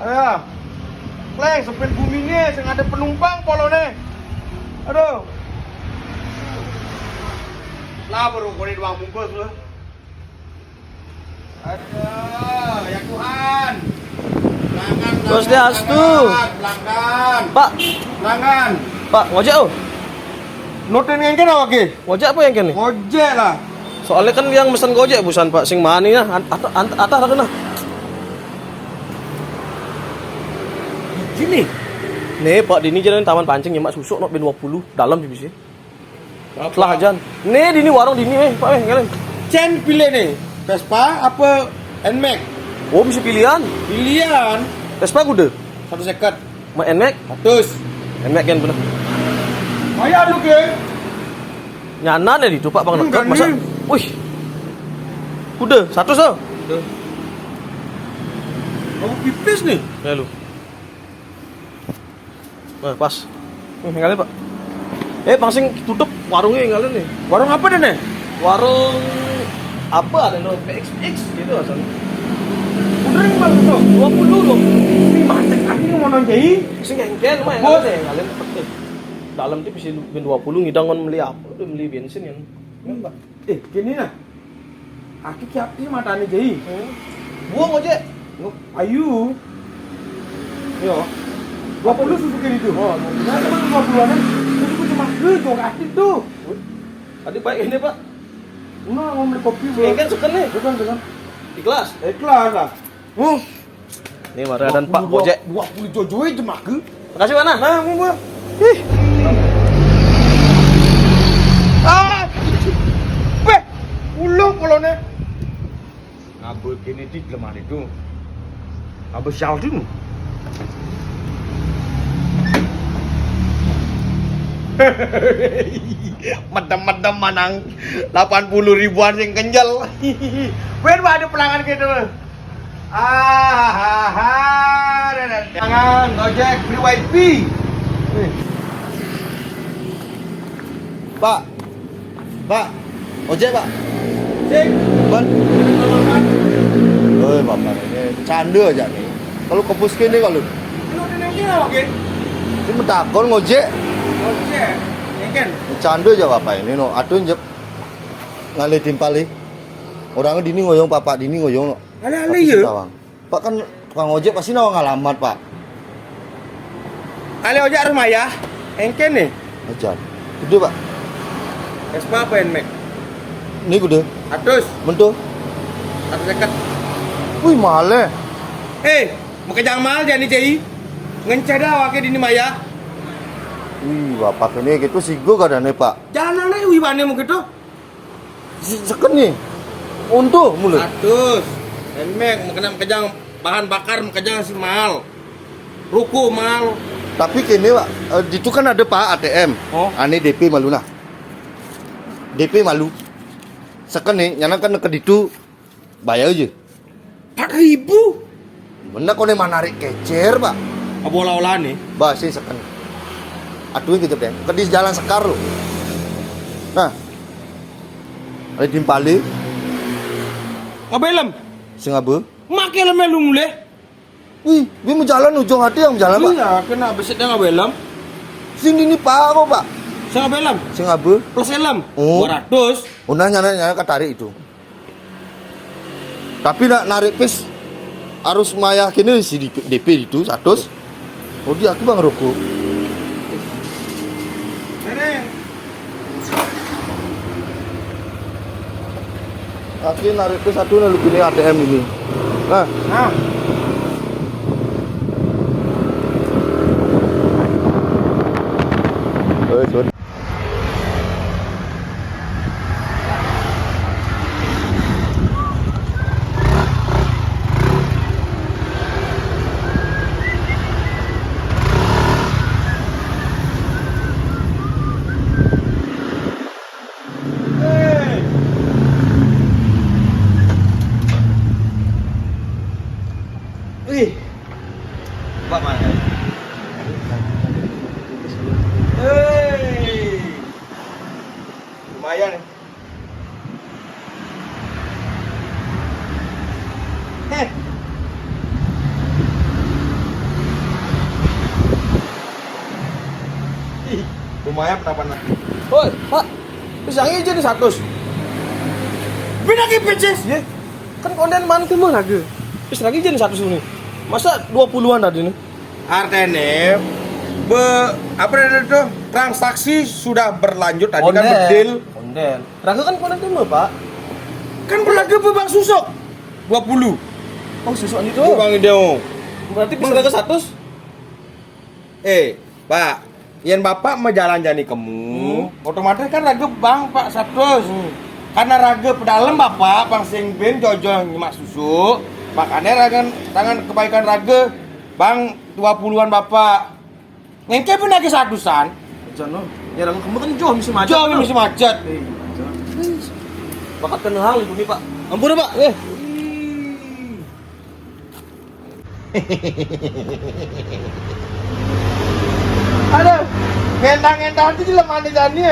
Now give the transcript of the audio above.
Ayo. Kleng, sepin bumi nih, sing ada penumpang polone. Aduh. Lah baru kau doang bungkus lu. Aduh, ya Tuhan. Swastiastu. Pelanggan. Pak, Pelanggan. Pak, ngojek oh. Noten ngengken apa ke? Ngojek apa yang kene? Ngojek lah. Soalnya kan yang mesen gojek busan Pak, sing mani nah, atas ada nah. Sini. Nih Pak, dini jalan taman pancing nyemak susuk nok B20 dalam di bisi. Lah jan. Nih dini warung dini Pak ngelen. Cen pilih nih. Vespa apa Nmax? Oh, bisa pilihan. Pilihan. Vespa kude. 1 second. Ma Nmax, 100. Nmax kan bener. Ayah lu ke? Nyanan ya itu Pak Bang Enggak dekat masa. nih. Wih. Kude, 100 so. Kamu pipis nih. Ya lu. Nah, pas. Ngalih Pak. Pangsing tutup warungnya ngalih nih. Warung apa deh nih? Warung apa ada lo PXX gitu asalnya. Udah nih malu tuh. 20. Ini macet kaki mau nonjai. Sing engkel mah Bos. ngalih ngalih cepet. Dalam tuh bisa ben 20 ngidang kon beli apa? Udah beli bensin yang. Mbak. Gini nah. Aki kiap sih matane jai. Buang aja. Ayu. Yo. 20 susu kiri itu. Oh, Nah, teman 20-an. Susu cuma gitu kaki tuh. tadi baik ini Pak. Nah, mau beli kopi Sing engkel seken nih. Bukan. Ikhlas. Ikhlas lah. Nih mari dan Pak Gojek. 20 jojo itu mah ke. Makasih mana? Nah, mau Ih. Weh, ulo kolone. Ngabul kini di lemari itu. Ngabul syal dulu. Medem-medem manang 80 ribuan sing kenjel. Ben ada pelanggan gitu. Jangan Gojek beli wifi. Pak, ojek Pak. Cek. Ban. Oh, Bapak ini canda aja nih. Kalau kepus kini kalau Lu neneknya oke. ini mentakon ngojek, Gojek. Ngeken. canda aja Bapak ini no. Aduh njep ngalih timpali. Orangnya dini ngoyong Bapak, dini ngoyong. Ale-ale ya. Pak kan tukang ojek pasti nawang alamat Pak. Ale ojek rumah ya. Ngeken nih. Ajar. Gede Pak. Vespa apa Nmax? Ini gede. Atus. Mentu. 1 second. Wih mahal ya. Mau kejang mahal jadi cai. Ngenceda wake dini maya. Wih Bapak ini gitu sih gue kadane Pak. Jangan nang wiwane mau gitu. Seken nih. Untuk mulut. Atus. Nmax mau kena kejang bahan bakar mau kejang si mahal. Ruku mahal. Tapi kini Pak, itu kan ada Pak ATM. Oh. Ane DP malu nah. DP malu. Seken nih, nyana kan ke itu bayar aja. 4.000. Bener kau nih narik kecer Pak. Abola-olah nih. Basi seken. Aduh gitu deh. Ke di jalan Sekar lo. Nah. Ada timpali. Abelem. Sing abe. Make lemelu mulai. Wih, dia mau jalan ujung hati yang jalan Pak. Iya, kena besit dengan abelem. Sing ini Pak kok Pak. Sing abelem. Sing abe. Plus helm. Oh. 200. Udah nyana ketarik itu. Tapi nak narik pis harus mayah kini si DP itu 100. Oh dia aku bang rokok. Neneng. Aku narik pis satu lalu gini ATM ini. Nah, Nah. sorry. Wih. Pak mana? Lumayan. lumayan pendapatan. Woi, Pak. Wis yang izin 100. Bina kipicis. Iya. Kan konten mana tuh mah lagi. Wis lagi izin 100 ini. Masa 20-an tadi nih? Artinya apa itu transaksi sudah berlanjut tadi kan bedil. Konten. Raga kan konten tuh mah, Pak. Kan berlaga bang susuk 20. Oh, susuk itu. Bang Ideo. Berarti bisa ke 100? Pak, yen bapak mau jalan-jalan kamu, otomatis kan raga bang Pak 100. Karena raga pedalam bapak, bang sing ben jojo nyimak susu, makanya raga tangan kebaikan raga bang 20-an bapak. Ngengke pun lagi 100-an. Jangan, ya raga kamu kan jauh mesti macet. Jauh mesti macet. Bakat kenal hal itu nih, Pak. Ampun ya, Pak. Aduh, ngendang-ngendang aja di lemah nih Jani.